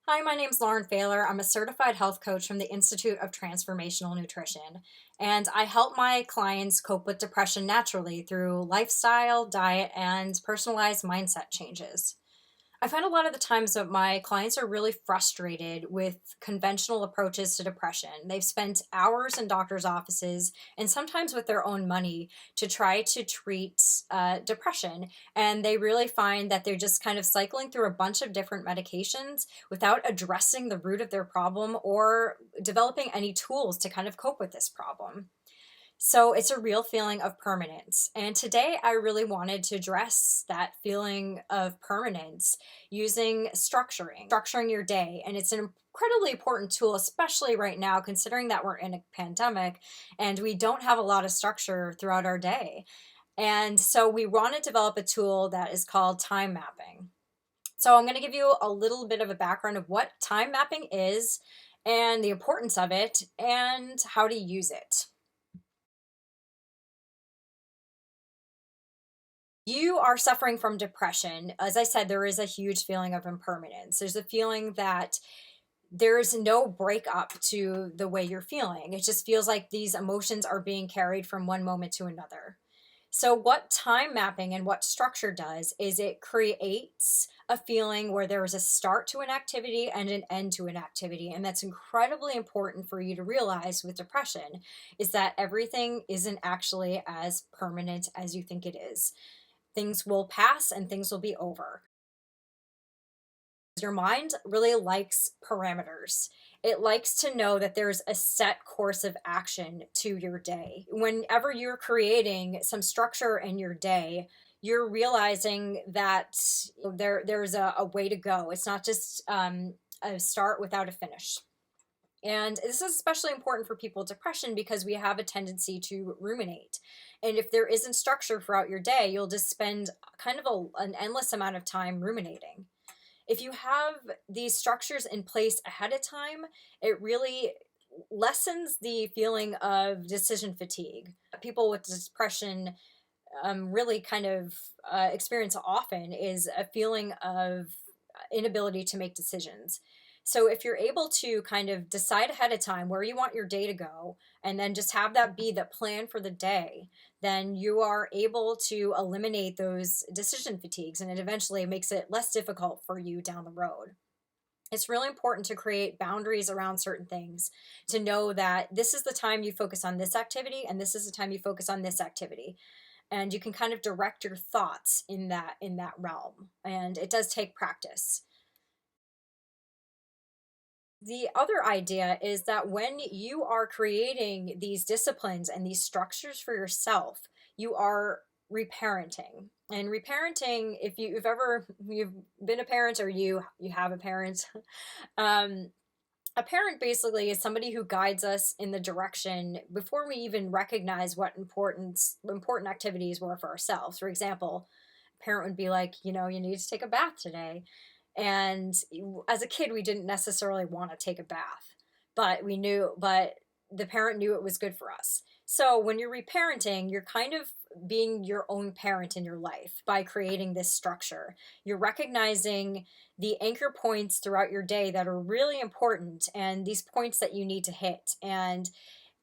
Hi, my name's Lauren Failer. I'm a certified health coach from the Institute of Transformational Nutrition, and I help my clients cope with depression naturally through lifestyle, diet, and personalized mindset changes. I find a lot of the times that my clients are really frustrated with conventional approaches to depression. They've spent hours in doctor's offices and sometimes with their own money to try to treat depression. And they really find that they're just kind of cycling through a bunch of different medications without addressing the root of their problem or developing any tools to kind of cope with this problem. So it's a real feeling of permanence. And today I really wanted to address that feeling of permanence using structuring your day. And it's an incredibly important tool, especially right now, considering that we're in a pandemic and we don't have a lot of structure throughout our day. And so we want to develop a tool that is called time mapping. So I'm going to give you a little bit of a background of what time mapping is and the importance of it and how to use it. You are suffering from depression. As I said, there is a huge feeling of impermanence. There's a feeling that there's no breakup to the way you're feeling. It just feels like these emotions are being carried from one moment to another. So, what time mapping and what structure does is it creates a feeling where there is a start to an activity and an end to an activity. And that's incredibly important for you to realize with depression is that everything isn't actually as permanent as you think it is. Things will pass and things will be over. Your mind really likes parameters. It likes to know that there's a set course of action to your day. Whenever you're creating some structure in your day, you're realizing that there's a way to go. It's not just a start without a finish. And this is especially important for people with depression because we have a tendency to ruminate. And if there isn't structure throughout your day, you'll just spend kind of an endless amount of time ruminating. If you have these structures in place ahead of time, it really lessens the feeling of decision fatigue. People with depression really kind of experience often is a feeling of inability to make decisions. So if you're able to kind of decide ahead of time where you want your day to go and then just have that be the plan for the day, then you are able to eliminate those decision fatigues and it eventually makes it less difficult for you down the road. It's really important to create boundaries around certain things, to know that this is the time you focus on this activity and this is the time you focus on this activity, and you can kind of direct your thoughts in that realm, and it does take practice. The other idea is that when you are creating these disciplines and these structures for yourself, you are reparenting. And reparenting, if you've been a parent or you have a parent, um, a parent basically is somebody who guides us in the direction before we even recognize what important activities were for ourselves. For example, a parent would be like, you need to take a bath today. And as a kid, we didn't necessarily want to take a bath, but the parent knew it was good for us. So when you're reparenting, you're kind of being your own parent in your life by creating this structure. You're recognizing the anchor points throughout your day that are really important and these points that you need to hit. And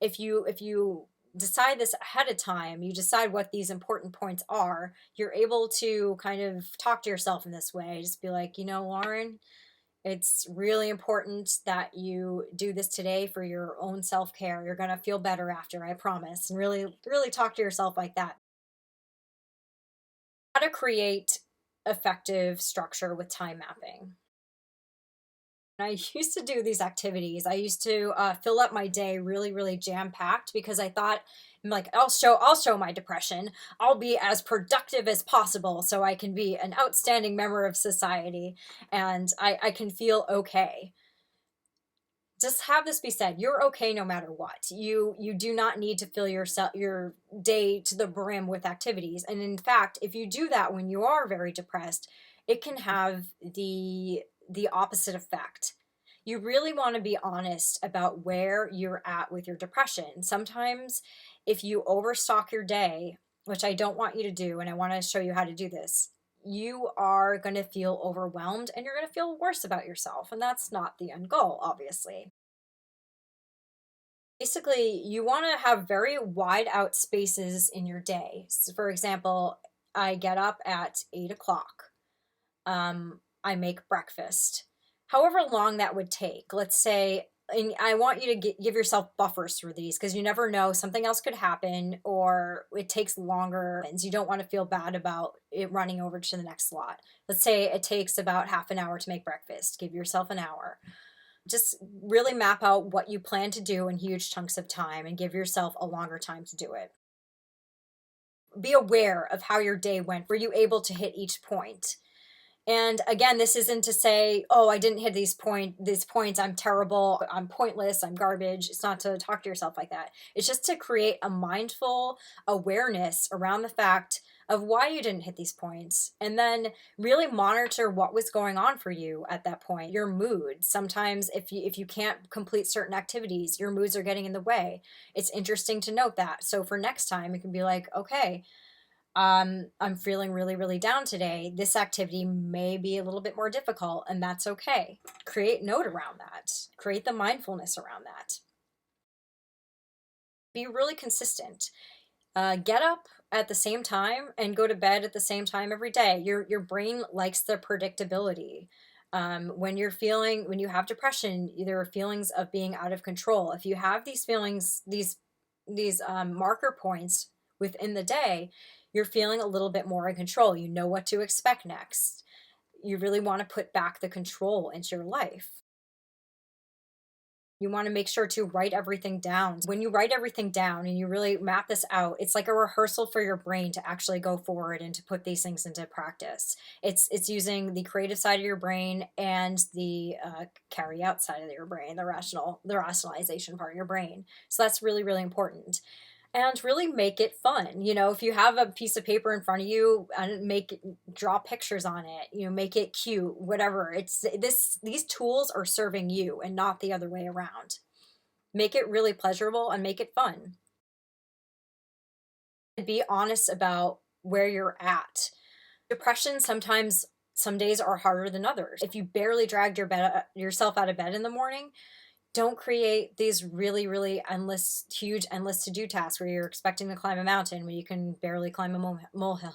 if you decide this ahead of time, you decide what these important points are, you're able to kind of talk to yourself in this way. Just be like, Lauren, it's really important that you do this today for your own self-care. You're going to feel better after, I promise. And really, really talk to yourself like that. How to create effective structure with time mapping. I used to do these activities. I used to fill up my day really, really jam packed because I thought, I'm like, I'll show my depression. I'll be as productive as possible so I can be an outstanding member of society and I can feel okay. Just have this be said: you're okay no matter what. You do not need to fill your day to the brim with activities. And in fact, if you do that when you are very depressed, it can have the opposite effect. You really want to be honest about where you're at with your depression. Sometimes if you overstock your day, which I don't want you to do, and I want to show you how to do this, you are going to feel overwhelmed and you're going to feel worse about yourself. And that's not the end goal, obviously. Basically, you want to have very wide out spaces in your day. So for example, I get up at 8 o'clock. I make breakfast. However long that would take, let's say, and I want you to give yourself buffers through these because you never know, something else could happen or it takes longer and you don't want to feel bad about it running over to the next slot. Let's say it takes about half an hour to make breakfast. Give yourself an hour. Just really map out what you plan to do in huge chunks of time and give yourself a longer time to do it. Be aware of how your day went. Were you able to hit each point? And again, this isn't to say, oh, I didn't hit these points, I'm terrible, I'm pointless, I'm garbage. It's not to talk to yourself like that. It's just to create a mindful awareness around the fact of why you didn't hit these points, and then really monitor what was going on for you at that point. Your mood. Sometimes if you can't complete certain activities, your moods are getting in the way. It's interesting to note that. So for next time, it can be like, okay, I'm feeling really, really down today. This activity may be a little bit more difficult, and that's okay. Create note around that. Create the mindfulness around that. Be really consistent. Get up at the same time and go to bed at the same time every day. Your brain likes the predictability. When you have depression, there are feelings of being out of control. If you have these feelings, these marker points within the day, you're feeling a little bit more in control. You know what to expect next. You really want to put back the control into your life. You want to make sure to write everything down. When you write everything down and you really map this out, it's like a rehearsal for your brain to actually go forward and to put these things into practice. It's using the creative side of your brain and the carry out side of your brain, the rationalization part of your brain. So that's really, really important. And really make it fun. If you have a piece of paper in front of you, and draw pictures on it, make it cute, whatever. These tools are serving you and not the other way around. Make it really pleasurable and make it fun. Be honest about where you're at. Depression, sometimes some days are harder than others. If you barely dragged yourself out of bed in the morning, don't create these really, really huge, endless to-do tasks where you're expecting to climb a mountain when you can barely climb a molehill.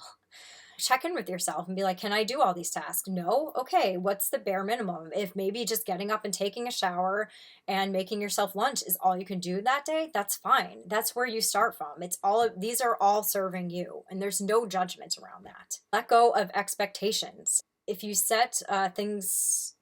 Check in with yourself and be like, can I do all these tasks? No? Okay, what's the bare minimum? If maybe just getting up and taking a shower and making yourself lunch is all you can do that day, that's fine. That's where you start from. These are all serving you, and there's no judgment around that. Let go of expectations. If you set things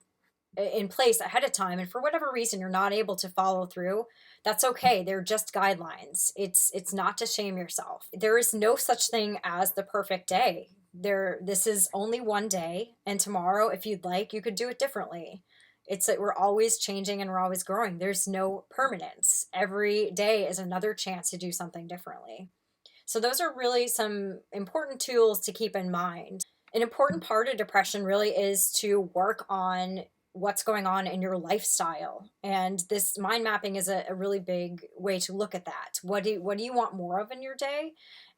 in place ahead of time and for whatever reason you're not able to follow through, that's okay. They're just guidelines. It's not to shame yourself. There is no such thing as the perfect day. This is only one day, and tomorrow, if you'd like, you could do it differently. It's that we're always changing and we're always growing. There's no permanence. Every day is another chance to do something differently. So those are really some important tools to keep in mind. An important part of depression really is to work on what's going on in your lifestyle. And this mind mapping is a really big way to look at that. What do you want more of in your day?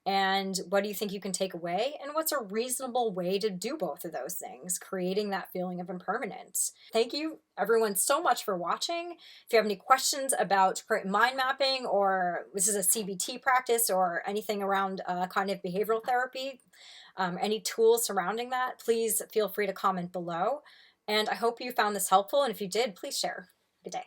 And what do you think you can take away? And what's a reasonable way to do both of those things, creating that feeling of impermanence? Thank you, everyone, so much for watching. If you have any questions about mind mapping, or this is a CBT practice, or anything around cognitive behavioral therapy, any tools surrounding that, please feel free to comment below. And I hope you found this helpful. And if you did, please share. Good day.